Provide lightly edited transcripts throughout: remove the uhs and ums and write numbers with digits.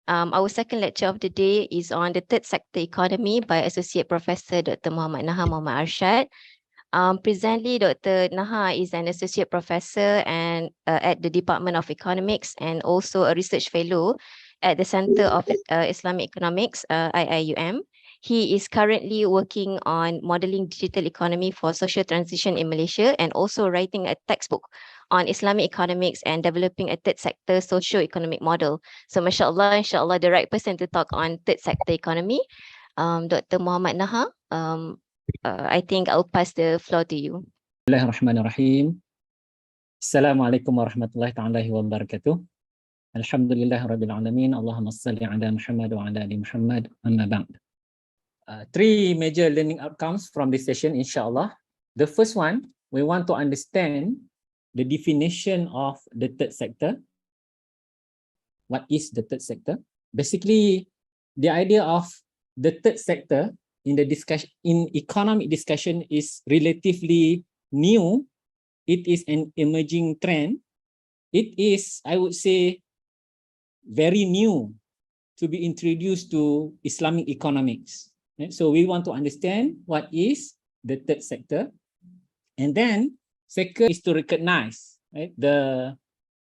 Our second lecture of the day is on the third sector economy by Associate Professor Dr. Muhammad Naha Muhammad Arshad. Presently, Dr. Naha is an associate professor and at the Department of Economics and also a research fellow at the Center of Islamic Economics, IIUM. He is currently working on modeling digital economy for social transition in Malaysia and also writing a textbook on Islamic economics and developing a third sector socio-economic model. So, mashallah, inshallah, the right person to talk on third sector economy, Dr. Muhammad Naha. I think I'll pass the floor to you. Bismillahirrahmanirrahim. Assalamualaikum warahmatullahi ta'ala wabarakatuh. Alhamdulillah rabbil alamin. Allahumma salli ala Muhammad wa ala ali Muhammad. Amma ba'd. Three major learning outcomes from this session, inshallah. The first one, we want to understand the definition of the third sector. What is the third sector? Basically, the idea of the third sector in the discussion, in economic discussion, is relatively new. It is an emerging trend. It is, I would say, very new to be introduced to Islamic economics. So we want to understand what is the third sector. And then second is to recognize, right, the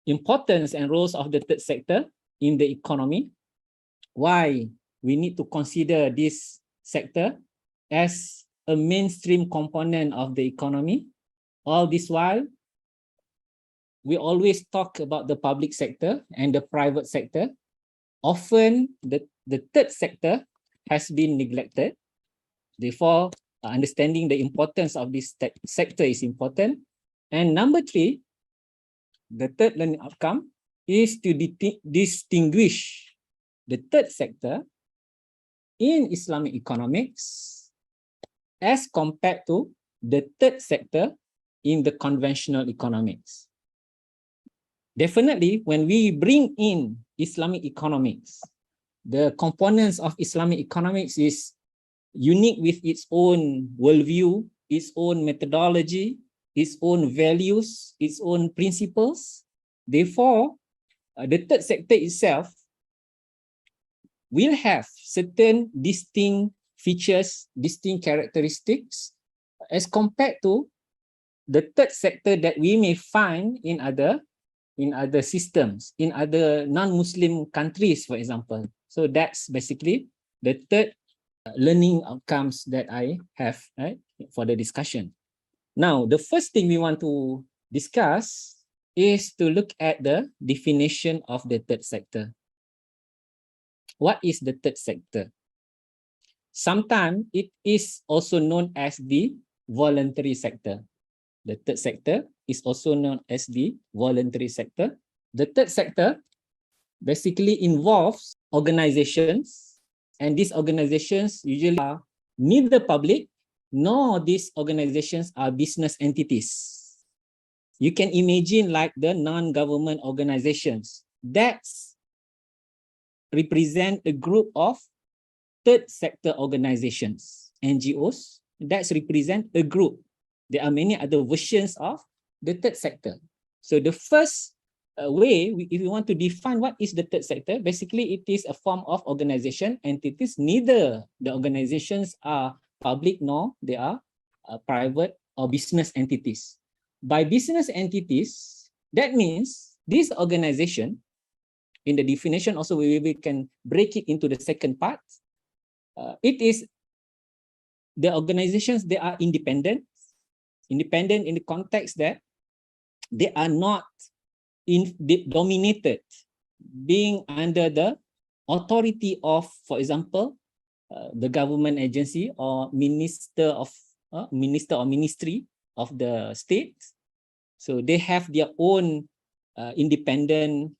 importance and roles of the third sector in the economy. Why we need to consider this sector as a mainstream component of the economy. All this while, we always talk about the public sector and the private sector. Often, the third sector has been neglected. Therefore, understanding the importance of this sector is important. And number three, the third learning outcome is to distinguish the third sector in Islamic economics as compared to the third sector in the conventional economics. Definitely, when we bring in Islamic economics, the components of Islamic economics is unique with its own worldview, its own methodology, its own values, its own principles. Therefore, the third sector itself will have certain distinct features, distinct characteristics as compared to the third sector that we may find in other systems, in other non-Muslim countries, for example. So that's basically the third learning outcomes that I have, right, for the discussion. Now, the first thing we want to discuss is to look at the definition of the third sector. What is the third sector? Sometimes it is also known as the voluntary sector. The third sector is also known as the voluntary sector. The third sector basically involves organizations, and these organizations usually are neither public nor these organizations are business entities. You can imagine like the non-government organizations that represent a group of third sector organizations, NGOs, that represent a group. There are many other versions of the third sector. So the first way, if you want to define what is the third sector, basically it is a form of organization entities. Neither the organizations are public nor they are private or business entities. By business entities, that means this organization, in the definition also we can break it into the second part. It is the organizations, they are independent in the context that they are not dominated, being under the authority of, for example, the government agency or minister or ministry of the state. So they have their own independent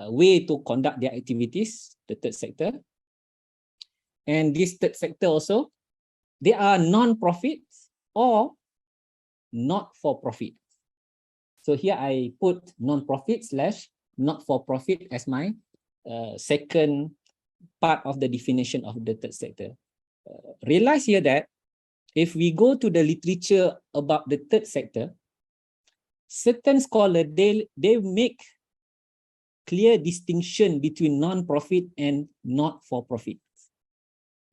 way to conduct their activities, the third sector. And this third sector also, they are non-profit or not-for-profit. So here I put non-profit / not-for-profit as my second part of the definition of the third sector. Realize here that if we go to the literature about the third sector, certain scholars, they make clear distinction between non-profit and not-for-profit.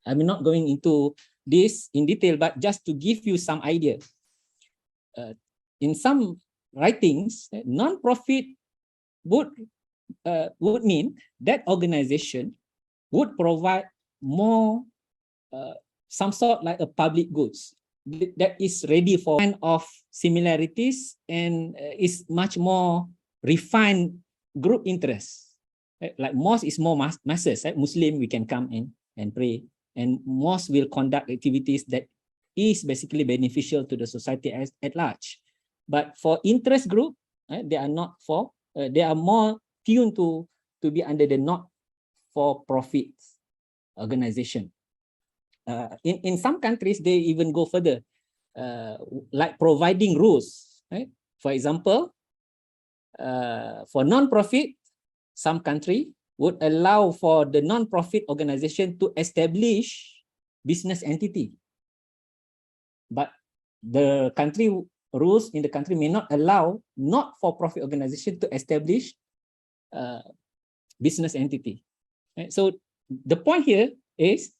I'm not going into this in detail, but just to give you some idea. In some writings, non-profit would mean that organization would provide more some sort like a public goods that is ready for kind of similarities and is much more refined group interests. Like mosque is more masses, right? Muslim, we can come in and pray, and mosque will conduct activities that is basically beneficial to the society at large. But for interest group, they are not for, they are more tuned to be under the not-for-profit organization. In some countries, they even go further, like providing rules. Right? For example, for non-profit, some country would allow for the non-profit organization to establish business entity. But the country rules in the country may not allow not-for-profit organization to establish business entity. Right? So the point here is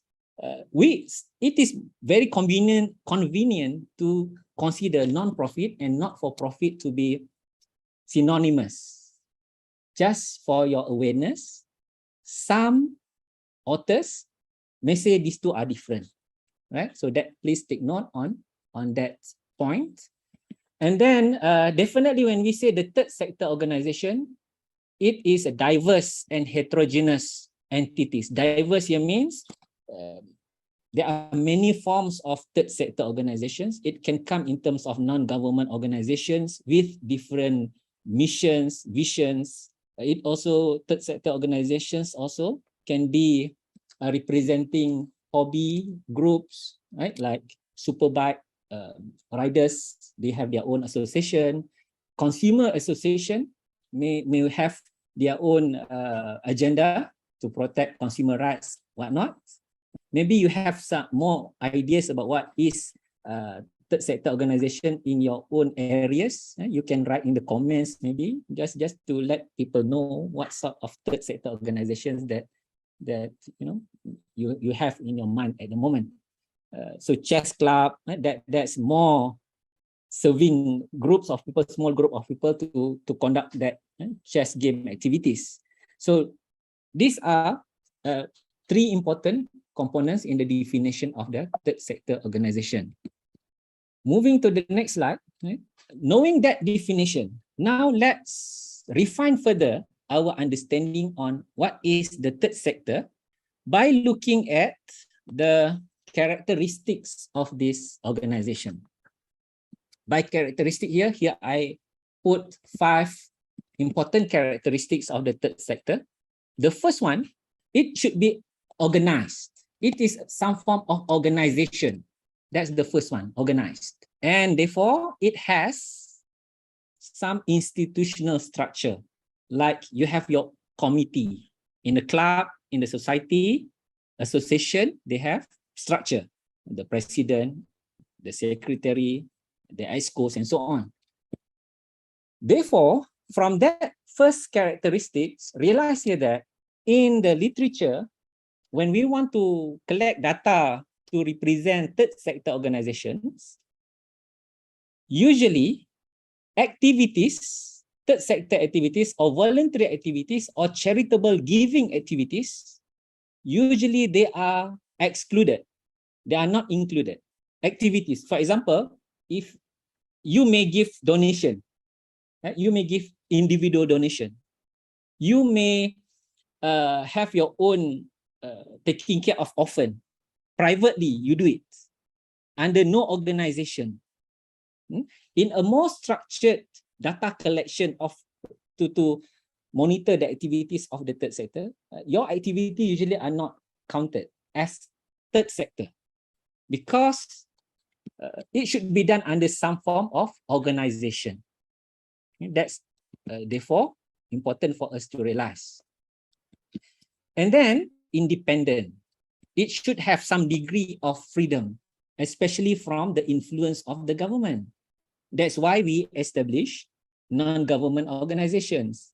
it is very convenient to consider non-profit and not-for-profit to be synonymous. Just for your awareness, some authors may say these two are different, right? So that please take note on that point. And then definitely when we say the third sector organization, it is a diverse and heterogeneous entities. Diverse here means there are many forms of third sector organizations. It can come in terms of non-government organizations with different missions, visions. It also, third sector organizations also can be representing hobby groups, right? Like superbike riders, they have their own association. Consumer association may have their own agenda to protect consumer rights, whatnot. Maybe you have some more ideas about what is third sector organization in your own areas. You can write in the comments, maybe just to let people know what sort of third sector organizations that you have in your mind at the moment. So chess club, that's more serving groups of people, small group of people to conduct that chess game activities. So these are three important components in the definition of the third sector organization. Moving to the next slide, right? Knowing that definition, now let's refine further our understanding on what is the third sector by looking at the characteristics of this organization. By characteristic here I put 5 important characteristics of the third sector. The first one, it should be organized. It is some form of organization. That's the first one, organized. And therefore, it has some institutional structure, like you have your committee in the club, in the society, association, they have structure, the president, the secretary, the EXCOs, and so on. Therefore, from that first characteristics, realize here that in the literature, when we want to collect data to represent third sector organizations, usually activities, third sector activities or voluntary activities or charitable giving activities, usually they are excluded. They are not included. Activities, for example, if you may give donation, you may give individual donation, you may have your own taking care of orphan. Privately, you do it under no organization. In a more structured data collection of to monitor the activities of the third sector, your activity usually are not counted as third sector because it should be done under some form of organization. That's therefore important for us to realize. And then independent. It should have some degree of freedom, especially from the influence of the government. That's why we establish non-government organizations.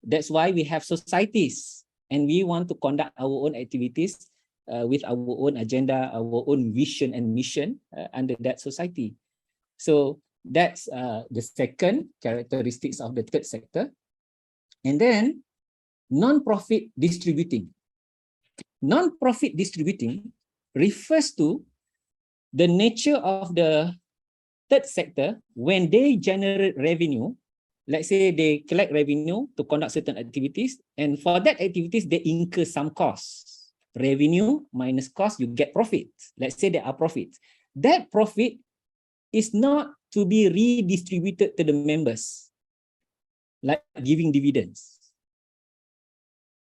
That's why we have societies, and we want to conduct our own activities with our own agenda, our own vision and mission under that society. So that's the second characteristics of the third sector. And then non-profit distributing. Non-profit distributing refers to the nature of the third sector when they generate revenue. Let's say they collect revenue to conduct certain activities, and for that activities, they incur some costs. Revenue minus cost, you get profit. Let's say there are profits. That profit is not to be redistributed to the members, like giving dividends.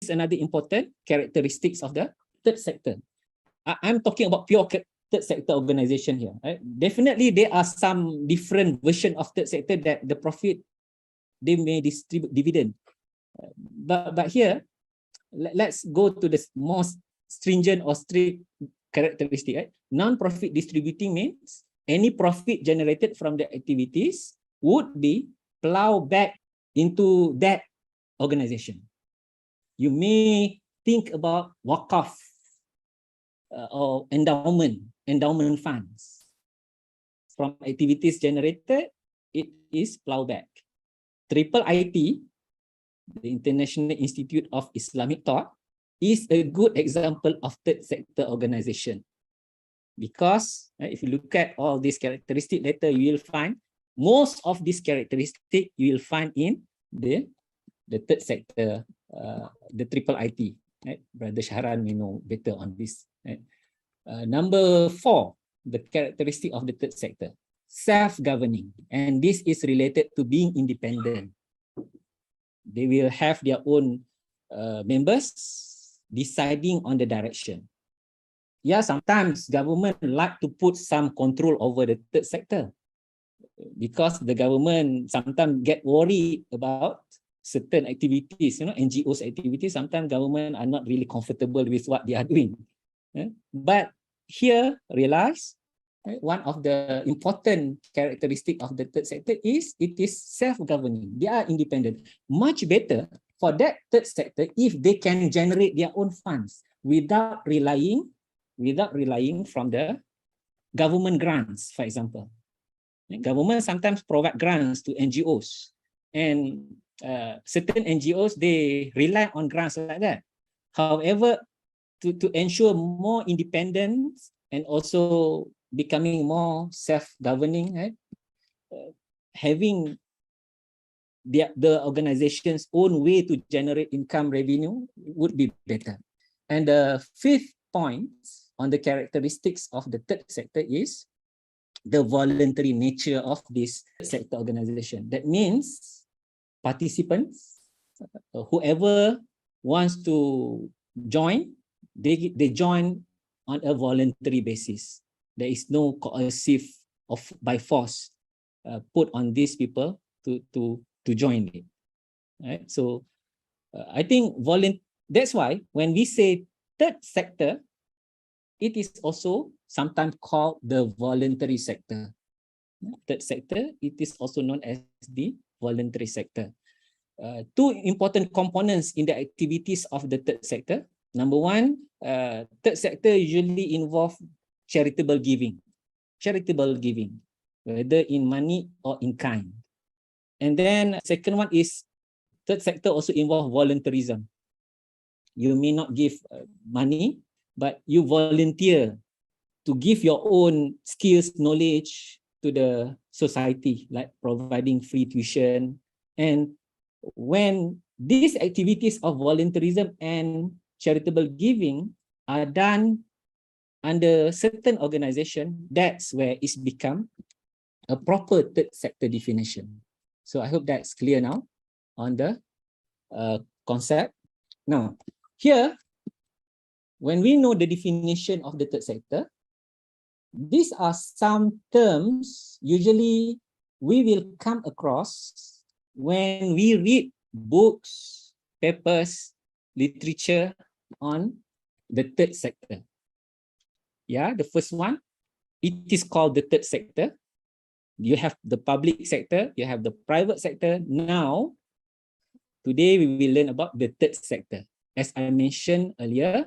It's another important characteristics of the third sector. I'm talking about pure third sector organization here. Right? Definitely, there are some different version of third sector that the profit, they may distribute dividend. But here, let's go to the most stringent or strict characteristic. Right? Non-profit distributing means any profit generated from the activities would be plowed back into that organization. You may think about wakaf or endowment funds. From activities generated, it is plowed back. IT, the International Institute of Islamic Thought, is a good example of third sector organization. Because if you look at all these characteristics later, you will find most of these characteristics you will find in the third sector, the IT. Right? Brother Shahran may know better on this. Right? Number 4, the characteristic of the third sector, self-governing, and this is related to being independent. They will have their own members deciding on the direction. Yeah, sometimes government like to put some control over the third sector because the government sometimes get worried about certain activities, NGOs activities. Sometimes government are not really comfortable with what they are doing. But here, realize one of the important characteristics of the third sector is it is self-governing. They are independent. Much better for that third sector if they can generate their own funds without relying from the government grants, for example. Government sometimes provide grants to NGOs, and certain NGOs, they rely on grants like that. However, to ensure more independence and also becoming more self-governing, right? Having the organization's own way to generate income revenue would be better. And the fifth point on the characteristics of the third sector is the voluntary nature of this sector organization. That means participants, whoever wants to join, they join on a voluntary basis. There is no coercive by force put on these people to join it. Right? So I think that's why when we say third sector, it is also sometimes called the voluntary sector. Third sector, it is also known as the voluntary sector. Two important components in the activities of the third sector. Number one, third sector usually involve charitable giving, whether in money or in kind. And then second one is third sector also involve voluntarism. You may not give money, but you volunteer to give your own skills, knowledge to the society, like providing free tuition. And when these activities of voluntarism and charitable giving are done under certain organization, that's where it's become a proper third sector definition. So I hope that's clear now on the concept. Now, here, when we know the definition of the third sector, these are some terms usually we will come across when we read books, papers, literature on the third sector. Yeah, the first one, it is called the third sector. You have the public sector, you have the private sector. Now, Today we will learn about the third sector. As I mentioned earlier,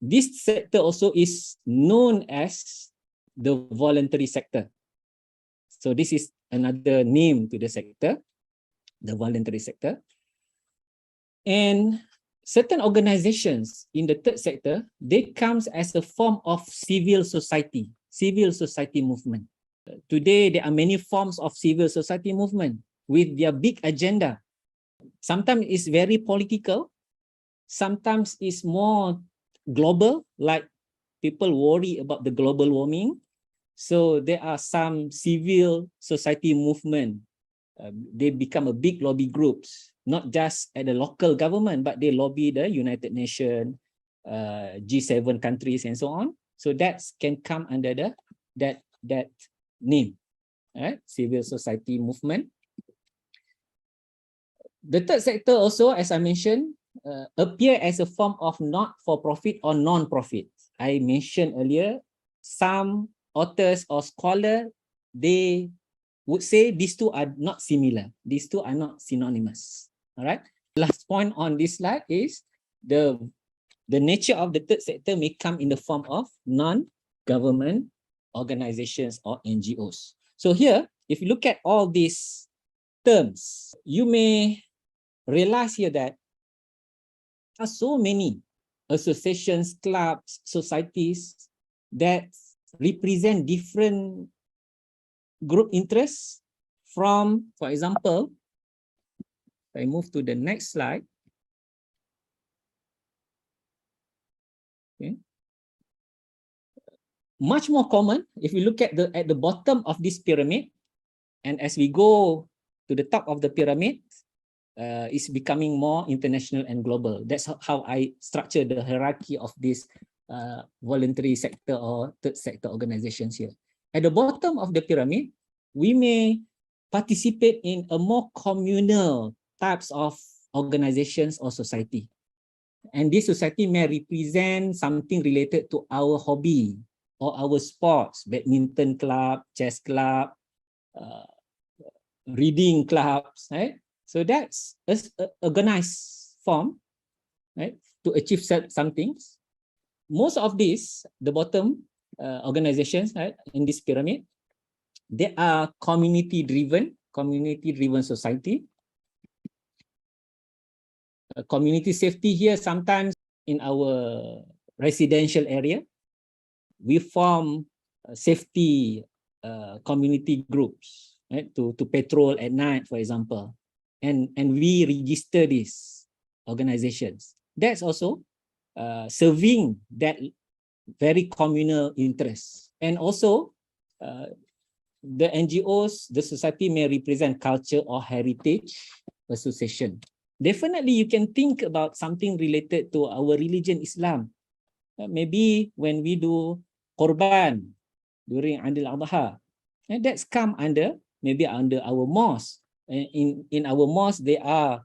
this sector also is known as the voluntary sector. So this is another name to the sector, the voluntary sector. And certain organizations in the third sector, they comes as a form of civil society movement. Today, there are many forms of civil society movement with their big agenda. Sometimes it's very political, sometimes it's more global, like people worry about the global warming. So there are some civil society movement. They become a big lobby groups, not just at the local government, but they lobby the United Nations, G7 countries, and so on. So that can come under the that name, right? Civil society movement. The third sector also, as I mentioned, appear as a form of not-for-profit or non-profit. I mentioned earlier, some authors or scholars, they would say these two are not similar. These two are not synonymous. All right. Last point on this slide is the nature of the third sector may come in the form of non-government organizations or NGOs. So here, if you look at all these terms, you may realize here that there are so many associations, clubs, societies that represent different group interests from, for example, I move to the next slide. Okay. Much more common if we look at the bottom of this pyramid, and as we go to the top of the pyramid, it's becoming more international and global. That's how I structure the hierarchy of this voluntary sector or third sector organizations here. At the bottom of the pyramid, we may participate in a more communal types of organizations or society. And this society may represent something related to our hobby or our sports, badminton club, chess club, reading clubs, right? So that's an organized form, right, to achieve some things. Most of these, the bottom organizations, right, in this pyramid, they are community-driven society. Community safety here, sometimes in our residential area, we form safety community groups, right, to patrol at night, for example, and we register these organizations. That's also serving that very communal interest. And also the NGOs, the society may represent culture or heritage association. Definitely you can think about something related to our religion, Islam. Maybe when we do Korban during Adil Adha, and that's come under, maybe under our mosque. In our mosque, there are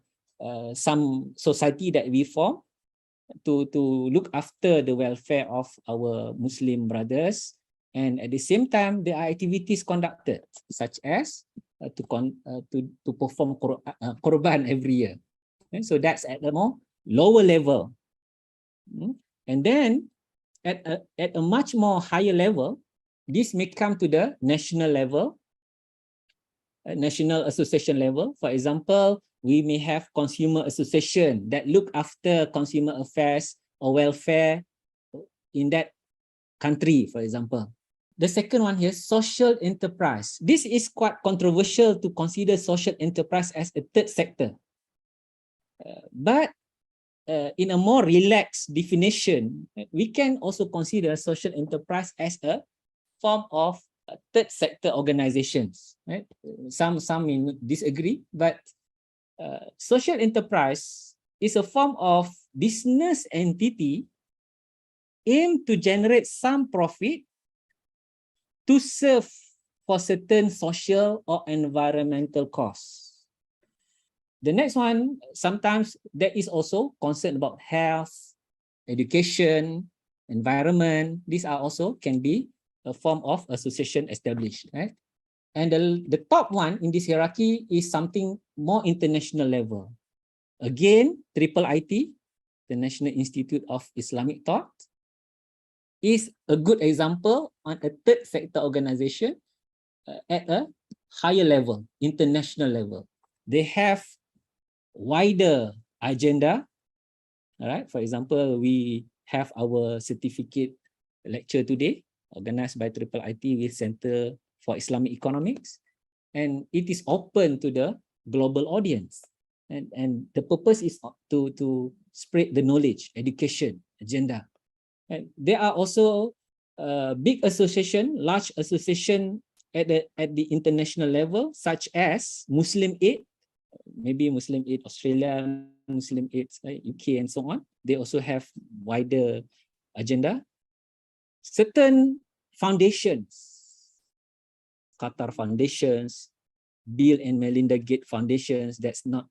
some society that we form to look after the welfare of our Muslim brothers. And at the same time, there are activities conducted, such as to perform Korban every year. And so that's at a more lower level. And then at a much more higher level, this may come to the national level, national association level. For example, we may have consumer association that look after consumer affairs or welfare in that country, for example. The second one here, social enterprise. This is quite controversial to consider social enterprise as a third sector. But in a more relaxed definition, we can also consider social enterprise as a form of third sector organizations. Right? Some may disagree, but social enterprise is a form of business entity aimed to generate some profit to serve for certain social or environmental costs. The next one, sometimes there is also concern about health, education, environment. These are also can be a form of association established, right? And the top one in this hierarchy is something more international level. Again, IIT, the National Institute of Islamic Thought, is a good example on a third sector organization at a higher level, international level. They have wider agenda. All right. For example, we have our certificate lecture today, organized by IIT with Center for Islamic Economics, and it is open to the global audience. And the purpose is to spread the knowledge, education agenda. And there are also big association, large association at the international level, such as Muslim Aid, maybe Muslim Aid Australia, Muslim Aid UK, and so on. They also have wider agenda. Certain foundations, Qatar foundations, Bill and Melinda Gates foundations, that's not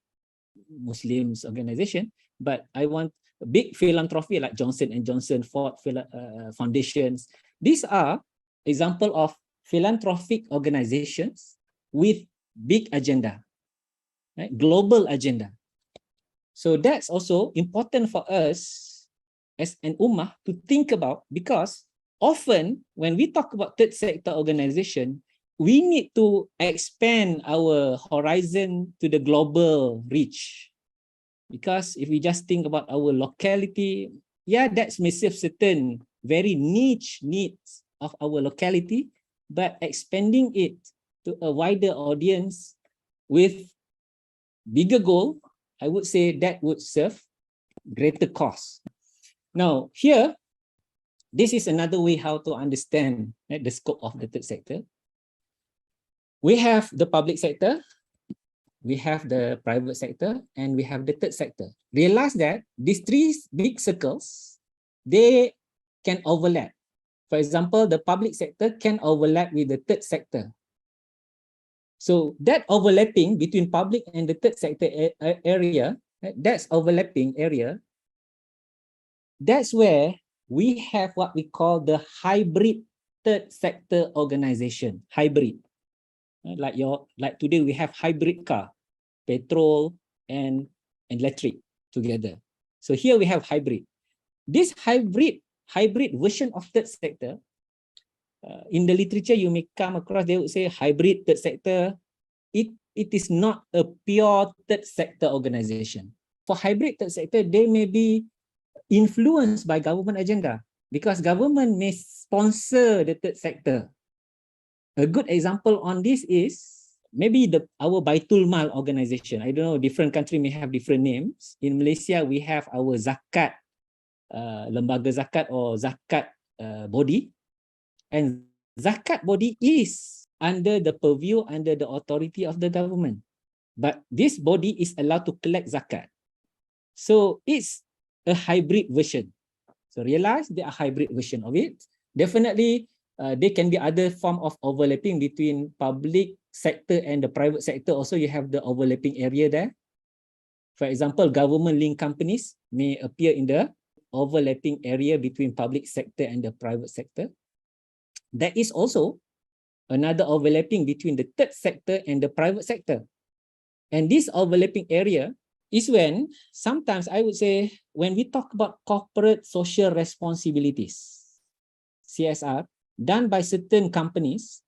Muslims organization, but I want a big philanthropy like Johnson and Johnson, Ford foundations. These are example of philanthropic organizations with big agenda, right? Global agenda. So that's also important for us as an ummah to think about, because often when we talk about third sector organization, we need to expand our horizon to the global reach. Because if we just think about our locality, yeah, that's may serve certain very niche needs of our locality, but expanding it to a wider audience with bigger goal, I would say that would serve greater cause. Now, here, this is another way how to understand the scope of the third sector. We have the public sector, we have the private sector, and we have the third sector. Realize that these three big circles, they can overlap. For example, the public sector can overlap with the third sector. So that overlapping between public and the third sector area, that's overlapping area, that's where we have what we call the hybrid third sector organization, hybrid. Like today we have hybrid car, petrol and electric together. So here we have hybrid. This hybrid version of third sector, in the literature you may come across, they would say hybrid third sector. It is not a pure third sector organization. For hybrid third sector, they may be influenced by government agenda, because government may sponsor the third sector. A good example on this is maybe our Baitul Mal organization. I don't know, different country may have different names. In Malaysia, we have our zakat, lembaga zakat or zakat body. And zakat body is under the purview, under the authority of the government. But this body is allowed to collect zakat. So it's a hybrid version. So realize there are hybrid version of it. Definitely, there can be other form of overlapping between public sector and the private sector. Also, you have the overlapping area there. For example, government-linked companies may appear in the overlapping area between public sector and the private sector. There is also another overlapping between the third sector and the private sector. And this overlapping area is when, sometimes I would say, when we talk about corporate social responsibilities, CSR, done by certain companies,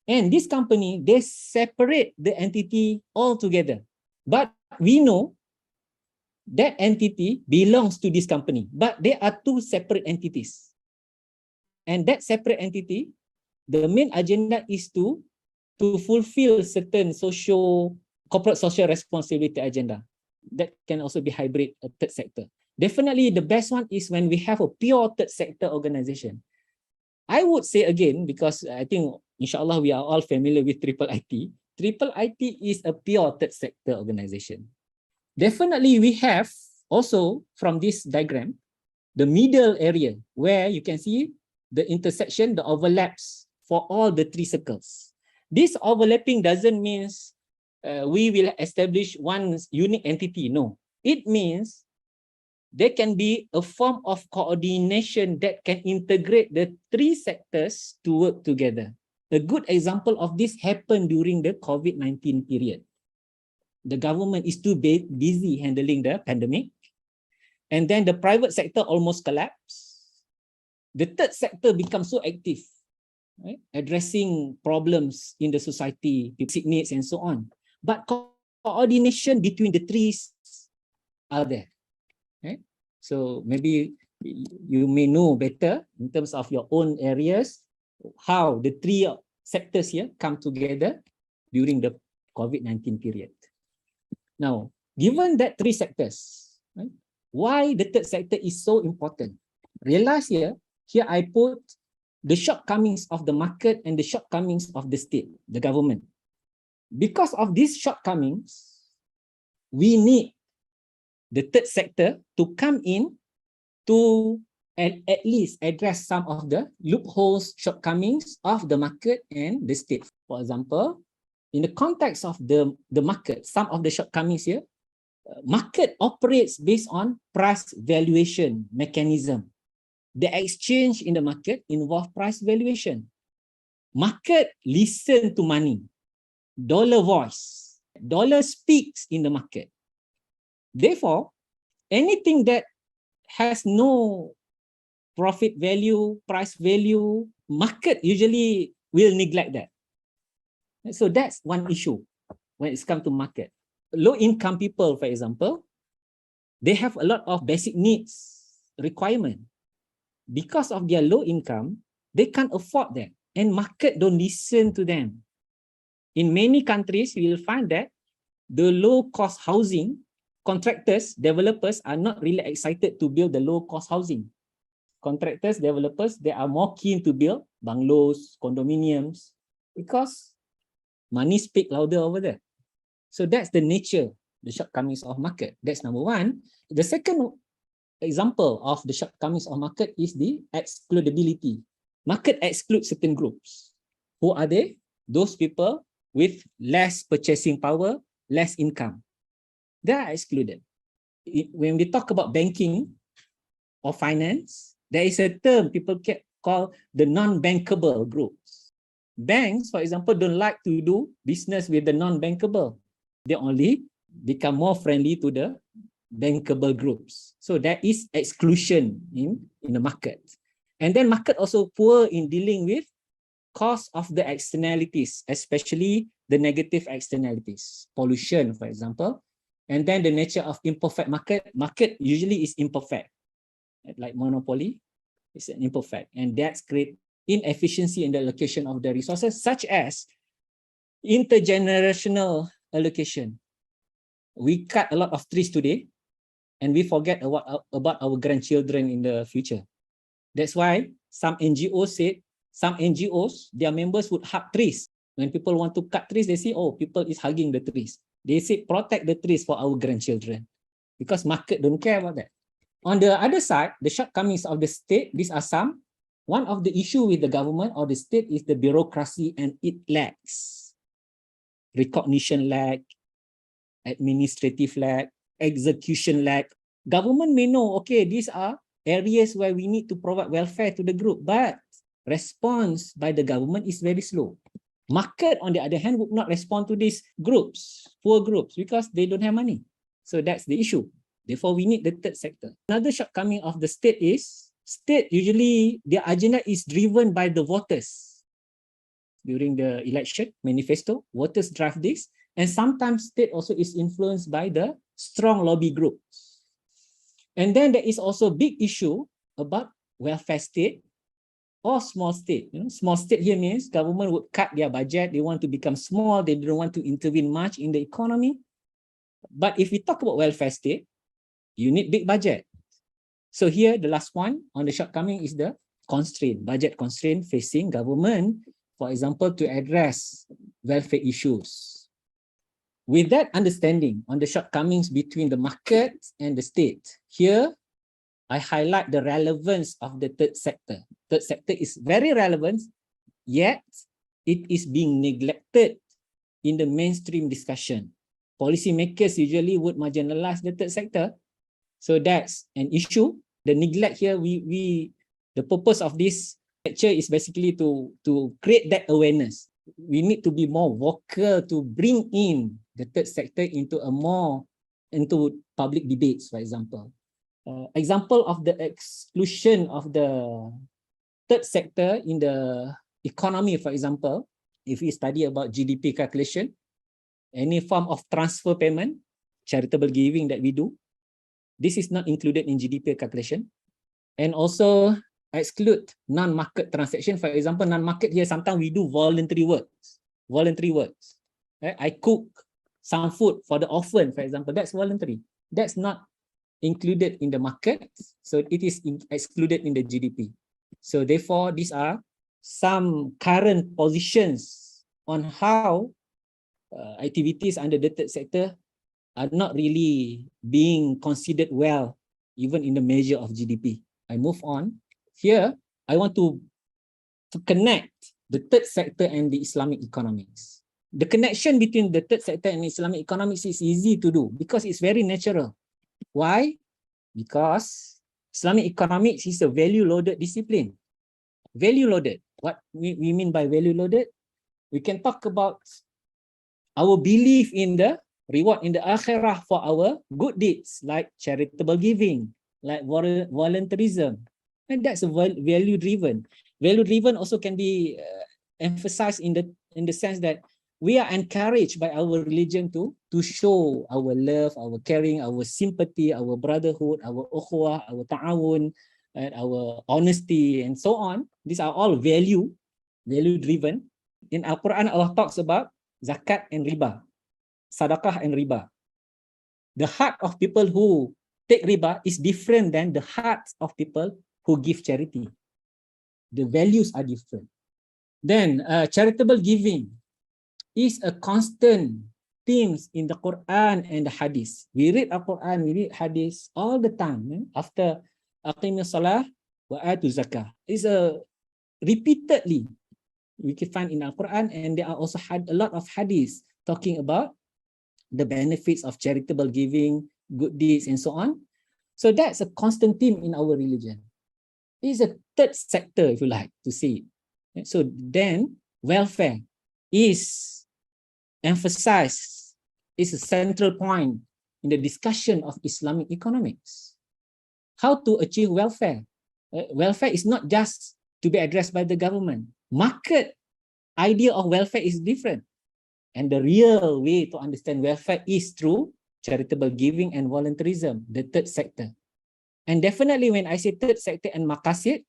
and this company, they separate the entity altogether. But we know that entity belongs to this company, but there are two separate entities. And that separate entity, the main agenda is to fulfill certain corporate social responsibility agenda. That can also be hybrid third sector. Definitely the best one is when we have a pure third sector organization. I would say again, because I think, inshallah, we are all familiar with IIT. IIT is a pure third sector organization. Definitely we have also, from this diagram, the middle area where you can see the intersection, the overlaps for all the three circles. This overlapping doesn't mean we will establish one unique entity. No, it means there can be a form of coordination that can integrate the three sectors to work together. A good example of this happened during the COVID-19 period. the government is too busy handling the pandemic, and then the private sector almost collapsed. The third sector becomes so active, right? Addressing problems in the society, basic needs, and so on. But coordination between the three are there. Right? So maybe you may know better in terms of your own areas how the three sectors here come together during the COVID-19 period. Now, given that three sectors, right, why the third sector is so important? Realize here I put the shortcomings of the market and the shortcomings of the state, the government. Because of these shortcomings, we need the third sector to come in to at least address some of the loopholes, shortcomings of the market and the state. For example, in the context of the market, some of the shortcomings here, market operates based on price valuation mechanism. The exchange in the market involves price valuation. Market listen to money, dollar voice, dollar speaks in the market. Therefore, anything that has no profit value, price value, market usually will neglect that. So that's one issue when it's come to market. Low income people, for example, they have a lot of basic needs requirement. Because of their low income, they can't afford that, and market don't listen to them. In many countries, you will find that the low-cost housing, contractors, developers are not really excited to build the low-cost housing. Contractors, developers, they are more keen to build bungalows, condominiums, because money speaks louder over there. So that's the nature, the shortcomings of market. That's number one. The second example of the shortcomings of market is the excludability. Market excludes certain groups. Who are they? Those people with less purchasing power, less income. They are excluded. When we talk about banking or finance, there is a term people call the non-bankable groups. Banks, for example, don't like to do business with the non-bankable. They only become more friendly to the bankable groups. So there is exclusion in the market. And then market also poor in dealing with cost of the externalities, especially the negative externalities, pollution, for example. And then the nature of imperfect market. Market usually is imperfect, like monopoly, it's an imperfect. And that's create inefficiency in the allocation of the resources, such as intergenerational allocation. We cut a lot of trees today, and we forget about our grandchildren in the future. That's why some NGOs said, some NGOs, their members would hug trees. When people want to cut trees, they say, oh, people is hugging the trees. They say, protect the trees for our grandchildren, because market don't care about that. On the other side, the shortcomings of the state, these are some. One of the issue with the government or the state is the bureaucracy, and it lacks. Recognition lack, administrative lack, execution lack. Government may know, okay, these are areas where we need to provide welfare to the group, but response by the government is very slow. Market, on the other hand, would not respond to these groups, poor groups, because they don't have money. So that's the issue. Therefore, we need the third sector. Another shortcoming of the state is, state usually, their agenda is driven by the voters. During the election manifesto, voters drive this, and sometimes state also is influenced by the strong lobby groups. And then there is also a big issue about welfare state or small state. You know, small state here means government would cut their budget. They want to become small. They don't want to intervene much in the economy. But if we talk about welfare state, you need big budget. So here, the last one on the shortcoming is the constraint, budget constraint facing government, for example, to address welfare issues. With that understanding on the shortcomings between the market and the state, here I highlight the relevance of the third sector. Third sector is very relevant, yet it is being neglected in the mainstream discussion. Policymakers usually would marginalize the third sector. So that's an issue. The neglect here, the purpose of this lecture is basically to create that awareness. we need to be more vocal to bring in the third sector into public debates, for example. Example of the exclusion of the third sector in the economy, for example, if we study about GDP calculation, any form of transfer payment, charitable giving that we do, this is not included in GDP calculation. And also exclude non-market transaction. For example, non-market here, sometimes we do voluntary works. Right? I cook some food for the orphan, for example, that's voluntary. That's not included in the market, so it is excluded in the GDP. So therefore, these are some current positions on how activities under the third sector are not really being considered well, even in the measure of GDP. I move on. Here, I want to connect the third sector and the Islamic economics. The connection between the third sector and Islamic economics is easy to do because it's very natural. Why? Because Islamic economics is a value-loaded discipline. Value-loaded. What we mean by value-loaded? We can talk about our belief in the reward in the akhirah for our good deeds, like charitable giving, like voluntarism. And that's a value-driven. Value-driven also can be emphasized in the sense that we are encouraged by our religion to show our love, our caring, our sympathy, our brotherhood, our ukhuwah, our ta'awun, and our honesty, and so on. These are all value-driven. In Al-Quran, Allah talks about zakat and riba, sadaqah and riba. The heart of people who take riba is different than the hearts of people who give charity. The values are different. Then charitable giving is a constant theme in the Quran and the Hadith. We read Al-Quran, we read Hadith all the time. After aqimus salah wa atu zakah, is repeatedly we can find in Al-Quran, and there are also a lot of Hadith talking about the benefits of charitable giving, good deeds, and so on. So that's a constant theme in our religion. It's a third sector, if you like to see it. So then welfare is emphasized, is a central point in the discussion of Islamic economics. How to achieve welfare? Welfare is not just to be addressed by the government. Market idea of welfare is different. And the real way to understand welfare is through charitable giving and voluntarism, the third sector. And definitely when I say third sector and maqasid,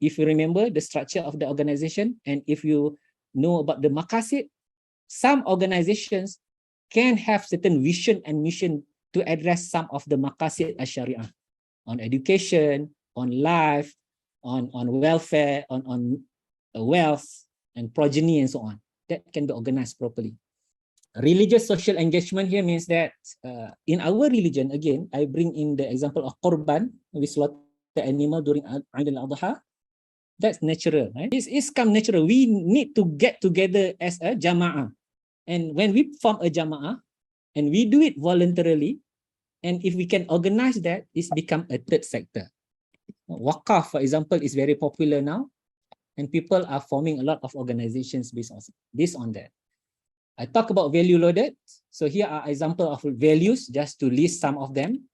if you remember the structure of the organization, and if you know about the maqasid, some organizations can have certain vision and mission to address some of the maqasid as-syariah on education, on life, on welfare, on wealth and progeny and so on. That can be organized properly. Religious social engagement here means that in our religion, again, I bring in the example of Qurban, we slaughter the animal during Eid al-Adha. That's natural, right? It's come natural. We need to get together as a jama'ah. And when we form a jama'ah, and we do it voluntarily, and if we can organize that, it's become a third sector. Waqaf, for example, is very popular now, and people are forming a lot of organizations based on that. I talk about value loaded. So here are examples of values, just to list some of them,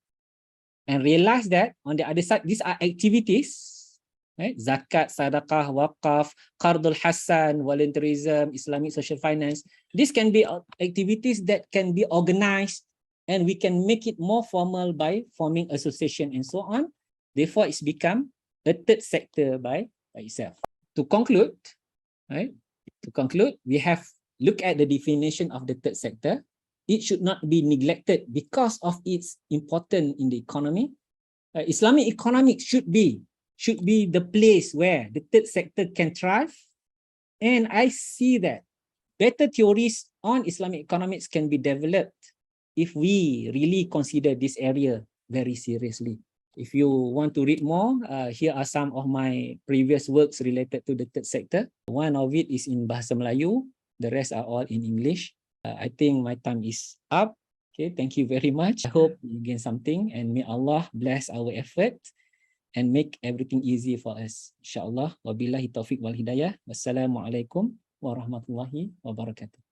and realize that on the other side, these are activities, right? Zakat, sadaqah, waqaf, qardul hasan, voluntarism, Islamic social finance. These can be activities that can be organized, and we can make it more formal by forming association and so on. Therefore, it's become a third sector by itself. To conclude, right? To conclude, we have looked at the definition of the third sector. It should not be neglected because of its importance in the economy. Islamic economics should be the place where the third sector can thrive. And I see that better theories on Islamic economics can be developed if we really consider this area very seriously. If you want to read more, here are some of my previous works related to the third sector. One of it is in Bahasa Melayu. The rest are all in English. I think my time is up. Okay, thank you very much. I hope you gain something, and may Allah bless our effort and make everything easy for us. InsyaAllah. Wabillahi taufiq wal hidayah. Wassalamualaikum warahmatullahi wabarakatuh.